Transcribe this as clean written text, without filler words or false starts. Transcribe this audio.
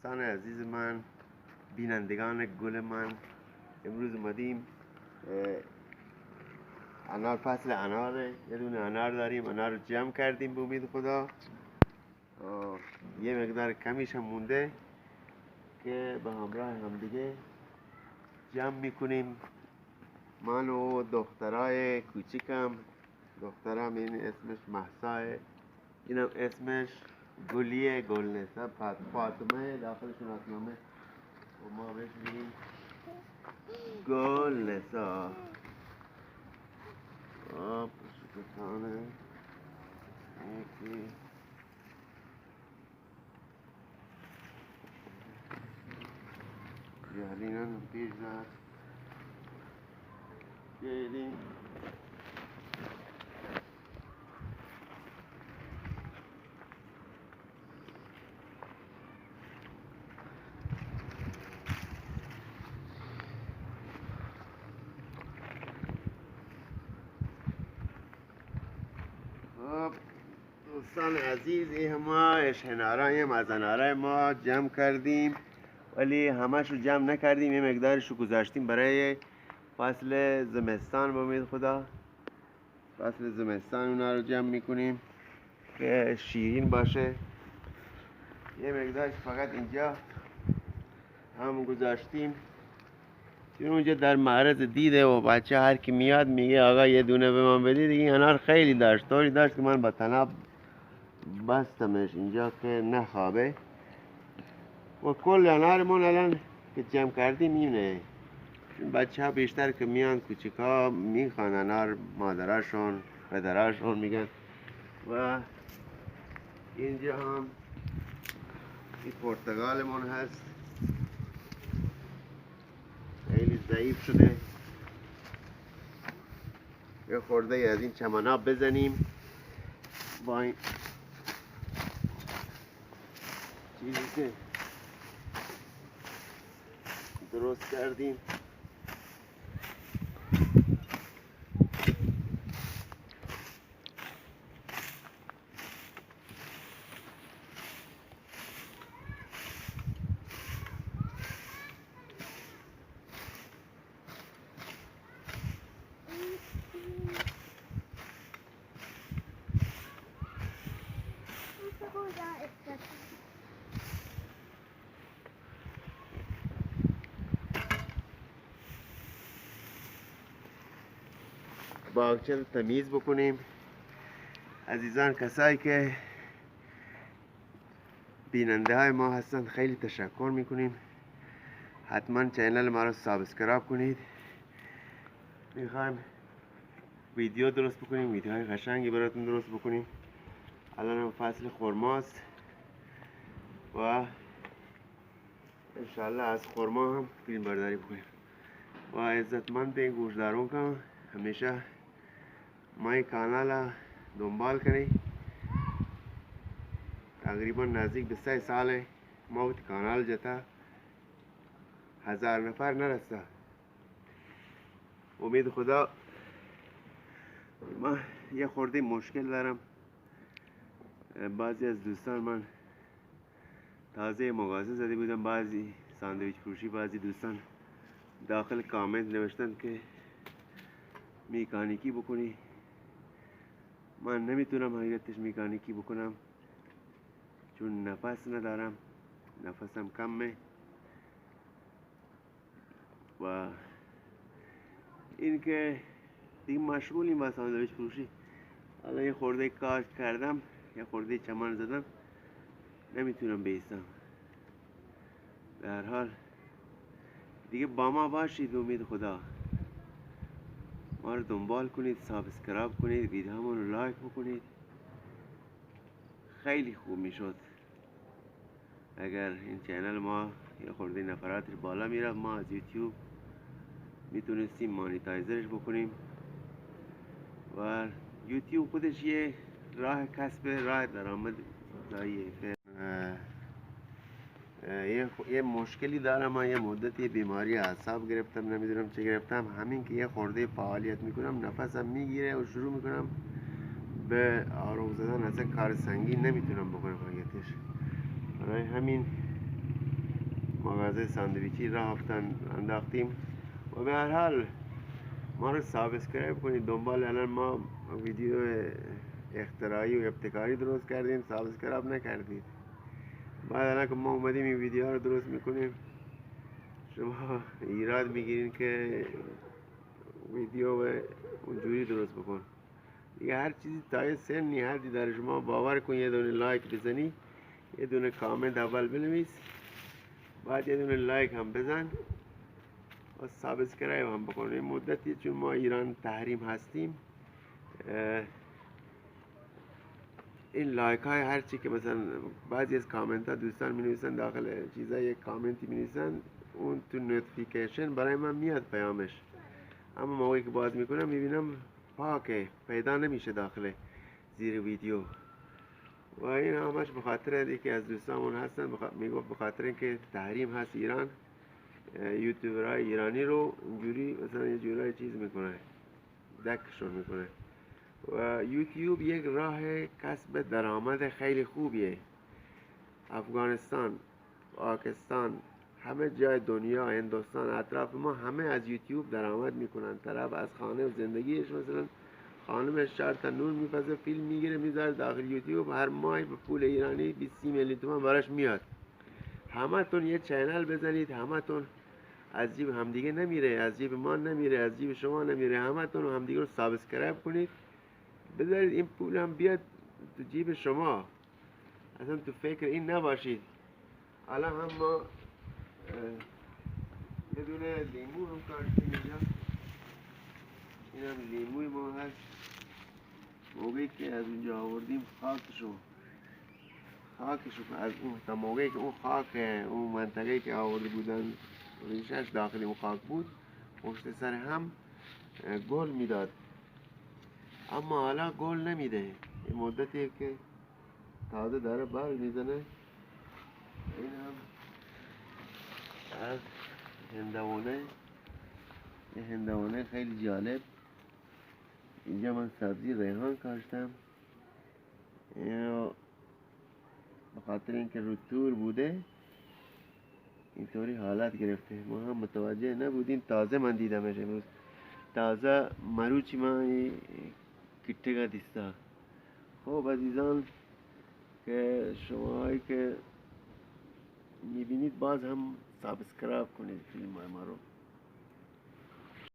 دوستان عزیز من، بینندگان گل من، امروز اومدیم انار، فصل اناره. یه دونه انار داریم، انار رو جمع کردیم به امید خدا. یه مقدار کمیش هم مونده که به همراه هم دیگه جمع میکنیم. من و دخترای کوچیکم، دخترم این اسمش مهساه، اینم اسمش گلیه، گلنسا، فاطمه، داخل شناسنامه و ما بهش میگیم گلنسا. شکرانه یکی جهلینان پیش زد گیریم. خب دوستان عزیز، این همه اشهنارای مزنارای ما جمع کردیم، ولی همش رو جمع نکردیم، یه مقدارش رو گذاشتیم برای فصل زمستان. به امید خدا فصل زمستان اونا رو جمع میکنیم که شیرین باشه. یه مقدارش فقط اینجا هم گذاشتیم چون اونجا در معرض دیده و بچه هر کی میاد میگه آقا یه دونه به من بدید. این انار خیلی داشت، طوری داشت که من با تناب بستمش اینجا که نخوابه. و کل انارمون الان که جمع کردیم اینه. بچه ها بیشتر که میان، کوچیکا میخوان انار، مادراشون پدراشون میگن. و اینجا هم این پرتقالمون هست، خیلی ضعیف شده. یه خورده از این چمناب بزنیم با این چیزی که درست کردیم. باغچه رو تمیز بکنیم. عزیزان، کسایی که بیننده های ما هستن خیلی تشکر میکنیم. حتما چینل ما رو سابسکرایب کنید. میخوایم ویدیو درست بکنیم، ویدیوهای قشنگی براتون درست بکنیم. الان هم فصل خرماست و انشالله از خرما هم فیلم برداری بکنیم. و عزتمند به گوشدارون که همیشه مای کانال دنبال کنید. تقریبا نزدیک به 3 سال ما بود کانال جتا 1000 نفر نرسته. امید خدا. من یه خورده مشکل دارم. بعضی از دوستان، من تازه مغازه زده بودم، بعضی ساندویچ فروشی، بعضی دوستان داخل کامنت نوشتن که میکانیکی بکنی. من نمیتونم حقیقتش میکانیکی بکنم چون نفس ندارم، نفسم کمه. و این که دیگه مشغولیم با ساندویچ فروشی. حالا یه خورده کار کردم، یه خورده چمن زدم، نمیتونم بیستم. در حال دیگه با ما باشید. امید خدا ما رو دنبال کنید، سابسکرایب کنید، ویدیوهامون رو لایک بکنید. خیلی خوب میشد اگر این چینل ما یه خورده نفراتش بالا میرفت، ما از یوتیوب میتونستیم مانیتایزرش بکنیم. و یوتیوب خودش یه راه کسب، راه درآمد ضعیفه. یه مشکلی دارم. من یه مدتی بیماری اعصاب گرفتم، نمیدونم چه گرفتم. همین که یه خورده فعالیت میکنم نفسم میگیره و شروع میکنم به آروم زدن. اصلا کار سنگین نمیتونم بکنم حقیقتش. برای همین مغازه ساندویچی راه انداختیم و به هر حال ما رو سابسکرایب کنید. دنبال الان ما ویدیو اختراعی و ابتکاری درست کردیم، سابسکرایب نکردید. بعد الان که ما اومدیم این ویدیو رو درست میکنیم شما ایراد میگیرین که ویدیو اونجوری درست بکن. دیگه هر چیزی تا یه سنی حدی داره، شما باور کن یه دونه لایک بزنی، یه دونه کامنت اول بنویس، بعد یه دونه لایک هم بزن و سابسکرایب هم بکن. این مدتی چون ما ایران تحریم هستیم، این لایک های هر چی که مثلا بعضی از کامنت ها دوستان می نویسن داخل چیزا یک کامنتی می نویسن، اون تو نوتیفیکیشن برای من میاد پیامش، اما موقعی که باز میکنم میبینم پاکه، پیدا نمیشه داخل زیر ویدیو. و این همش بخاطر یکی از دوستامون هستن میگفت بخاطر اینکه تحریم هست ایران، یوتیوبرهای ایرانی رو اینجوری مثلا یه جورای چیز میکنه، دکشون میکنه. و یوتیوب یک راه کسب درآمد خیلی خوبیه. افغانستان، پاکستان، همه جای دنیا، هندوستان، اطراف ما همه از یوتیوب درآمد میکنن. طرف از خانه و زندگیش مثلا خانمش 4 تا نون میپزه، فیلم میگیره میذاره داخل یوتیوب، هر ماه به پول ایرانی 20 میلیون تومان براش میاد. همه تون یه چینل بزنید، همه تون از جیب همدیگه نمیره، از جیب ما نمیره، از جیب شما نمیره، همه تون همدیگه رو سابسکرایب کنید، بذارید این پول هم بیاد تو جیب شما. اصلا تو فکر این نباشید. حالا هم ما یه دونه لیمو هم کاشتیم اینجا، این هم لیموی ما هست. موقعی که از اونجا آوردیم خاکشو از اون تا موقعی که اون خاک اون منطقه‌ای که آورده بودن ریشش داخل اون خاک بود، پشت سر هم گل میداد، اما حالا گل نمیده. این مدتی که تازه داره بر میزنه. این هم از هندوانه، یه هندوانه خیلی جالب. اینجا من سبزی ریحان کاشتم، اینو به خاطر اینکه رو تور بوده اینطوری حالت گرفته، ما هم متوجه نبودیم، تازه من دیدمش امروز، تازه مروچی من کتگا دیستا. خب عزیزان که شماهایی که میبینید باز هم سابسکرایب کنید فیلم ما رو.